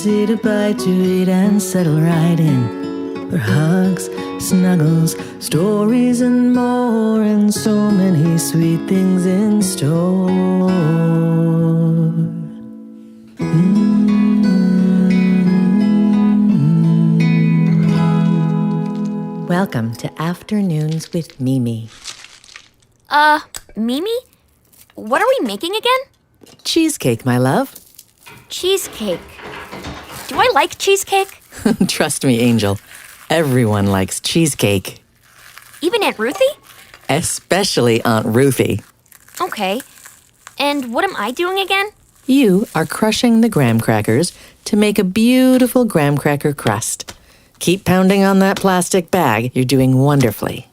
seat, a bite to eat, and settle right in. For hugs, snuggles, stories, and more, and so many sweet things in store. Welcome to Afternoons with Mimi. Mimi? What are we making again? Cheesecake, my love. Cheesecake. Do I like cheesecake? Trust me, Angel. Everyone likes cheesecake. Even Aunt Ruthie? Especially Aunt Ruthie. Okay. And what am I doing again? You are crushing the graham crackers to make a beautiful graham cracker crust. Keep pounding on that plastic bag. You're doing wonderfully.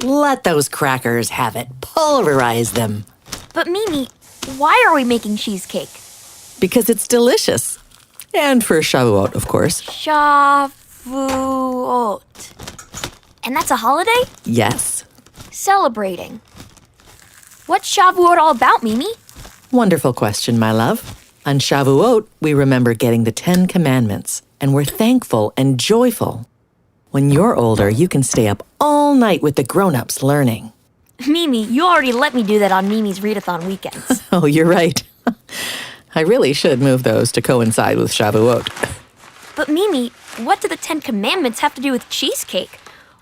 Let those crackers have it. Pulverize them. But Mimi, why are we making cheesecake? Because it's delicious. And for Shavuot, of course. Shavuot. And that's a holiday? Yes. Celebrating. What's Shavuot all about, Mimi? Wonderful question, my love. On Shavuot, we remember getting the 10 Commandments, and we're thankful and joyful. When you're older, you can stay up all night with the grown-ups learning. Mimi, you already let me do that on Mimi's readathon weekends. Oh, you're right. I really should move those to coincide with Shavuot. But Mimi, what do the 10 Commandments have to do with cheesecake?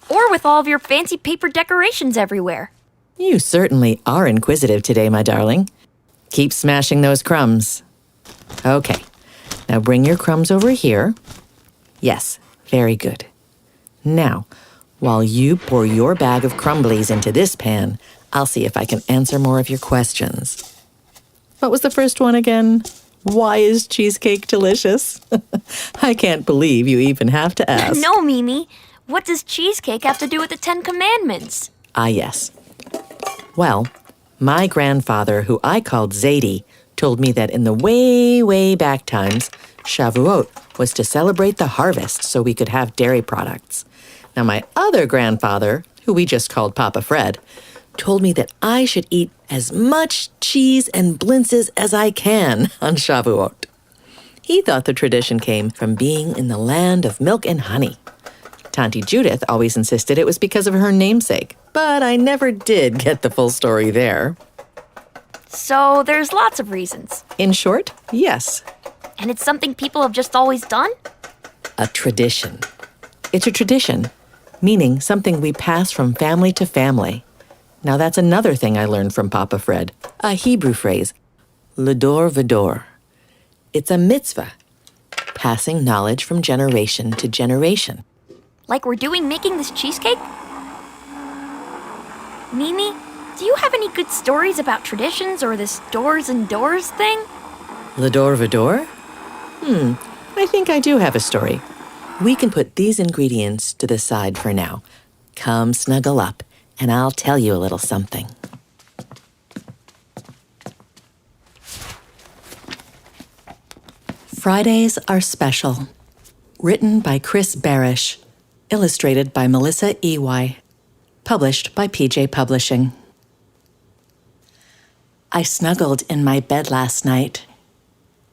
Or with all of your fancy paper decorations everywhere? You certainly are inquisitive today, my darling. Keep smashing those crumbs. Okay, now bring your crumbs over here. Yes, very good. Now, while you pour your bag of crumblies into this pan, I'll see if I can answer more of your questions. What was the first one again? Why is cheesecake delicious? I can't believe you even have to ask. No, Mimi. What does cheesecake have to do with the 10 Commandments? Ah, yes. Well, my grandfather, who I called Zadie, told me that in the way, way back times, Shavuot was to celebrate the harvest so we could have dairy products. Now, my other grandfather, who we just called Papa Fred, told me that I should eat as much cheese and blintzes as I can on Shavuot. He thought the tradition came from being in the land of milk and honey. Tanti Judith always insisted it was because of her namesake, but I never did get the full story there. So there's lots of reasons. In short, yes. And it's something people have just always done? A tradition. It's a tradition, meaning something we pass from family to family. Now that's another thing I learned from Papa Fred, a Hebrew phrase, l'dor v'dor. It's a mitzvah, passing knowledge from generation to generation. Like we're doing making this cheesecake? Mimi, do you have any good stories about traditions or this doors and doors thing? L'dor v'dor? I think I do have a story. We can put these ingredients to the side for now. Come snuggle up, and I'll tell you a little something. Fridays are special. Written by Chris Barish. Illustrated by Melissa E.Y. Published by PJ Publishing. I snuggled in my bed last night.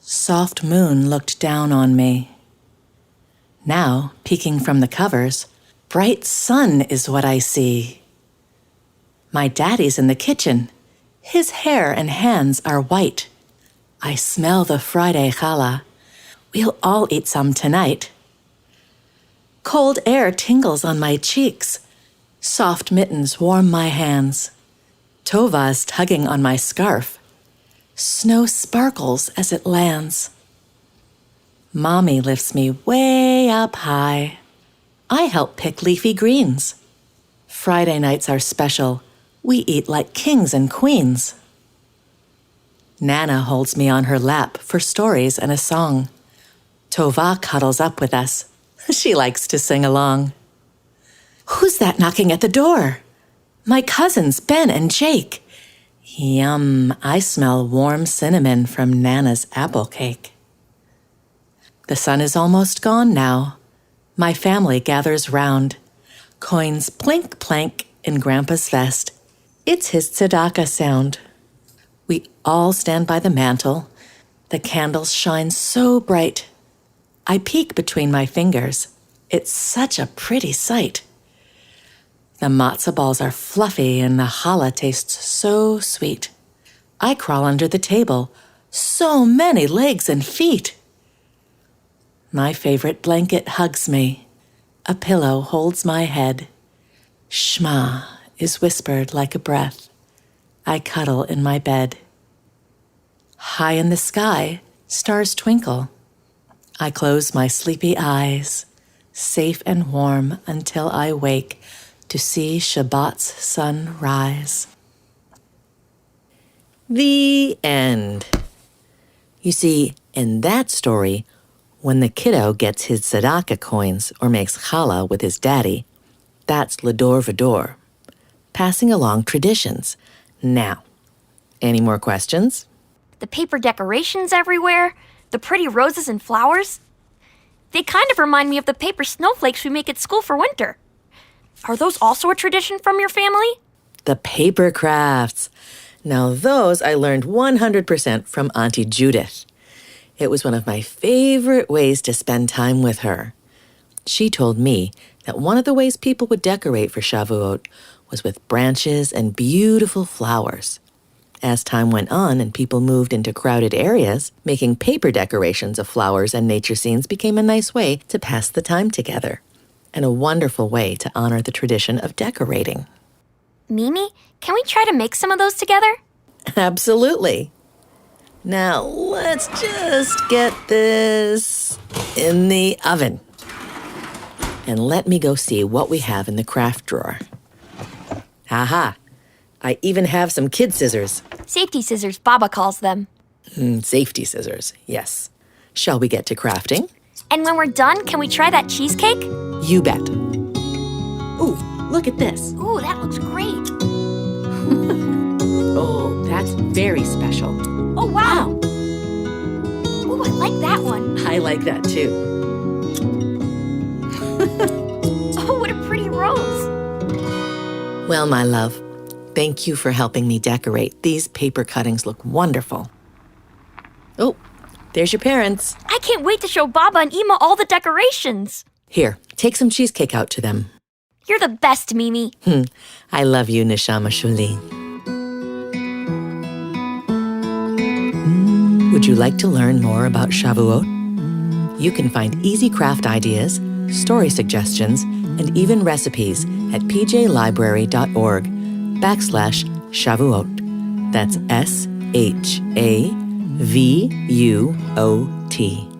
Soft moon looked down on me. Now, peeking from the covers, bright sun is what I see. My daddy's in the kitchen. His hair and hands are white. I smell the Friday challah. We'll all eat some tonight. Cold air tingles on my cheeks. Soft mittens warm my hands. Tova's tugging on my scarf. Snow sparkles as it lands. Mommy lifts me way up high. I help pick leafy greens. Friday nights are special. We eat like kings and queens. Nana holds me on her lap for stories and a song. Tova cuddles up with us. She likes to sing along. Who's that knocking at the door? My cousins, Ben and Jake. Yum, I smell warm cinnamon from Nana's apple cake. The sun is almost gone now. My family gathers round. Coins plink plank in Grandpa's vest. It's his tzedakah sound. We all stand by the mantel. The candles shine so bright. I peek between my fingers. It's such a pretty sight. The matzo balls are fluffy and the challah tastes so sweet. I crawl under the table. So many legs and feet. My favorite blanket hugs me. A pillow holds my head. Shema is whispered like a breath. I cuddle in my bed. High in the sky, stars twinkle. I close my sleepy eyes, safe and warm until I wake to see Shabbat's sun rise. The end. You see, in that story, when the kiddo gets his tzedakah coins or makes challah with his daddy, that's l'dor v'dor, passing along traditions. Now, any more questions? The paper decorations everywhere, the pretty roses and flowers. They kind of remind me of the paper snowflakes we make at school for winter. Are those also a tradition from your family? The paper crafts. Now those I learned 100% from Auntie Judith. It was one of my favorite ways to spend time with her. She told me that one of the ways people would decorate for Shavuot was with branches and beautiful flowers. As time went on and people moved into crowded areas, making paper decorations of flowers and nature scenes became a nice way to pass the time together, and a wonderful way to honor the tradition of decorating. Mimi, can we try to make some of those together? Absolutely. Now, let's just get this in the oven. And let me go see what we have in the craft drawer. Aha! I even have some kid scissors. Safety scissors, Baba calls them. Safety scissors, yes. Shall we get to crafting? And when we're done, can we try that cheesecake? You bet. Ooh, look at this. Ooh, that looks great. Oh, that's very special. Oh, wow. Ooh, I like that one. I like that too. Oh, what a pretty rose. Well, my love, thank you for helping me decorate. These paper cuttings look wonderful. Oh, there's your parents. I can't wait to show Baba and Ima all the decorations. Here, take some cheesecake out to them. You're the best, Mimi. I love you, Neshama Shuli. Would you like to learn more about Shavuot? You can find easy craft ideas, story suggestions, and even recipes at pjlibrary.org/Shavuot. That's SHAVUOT.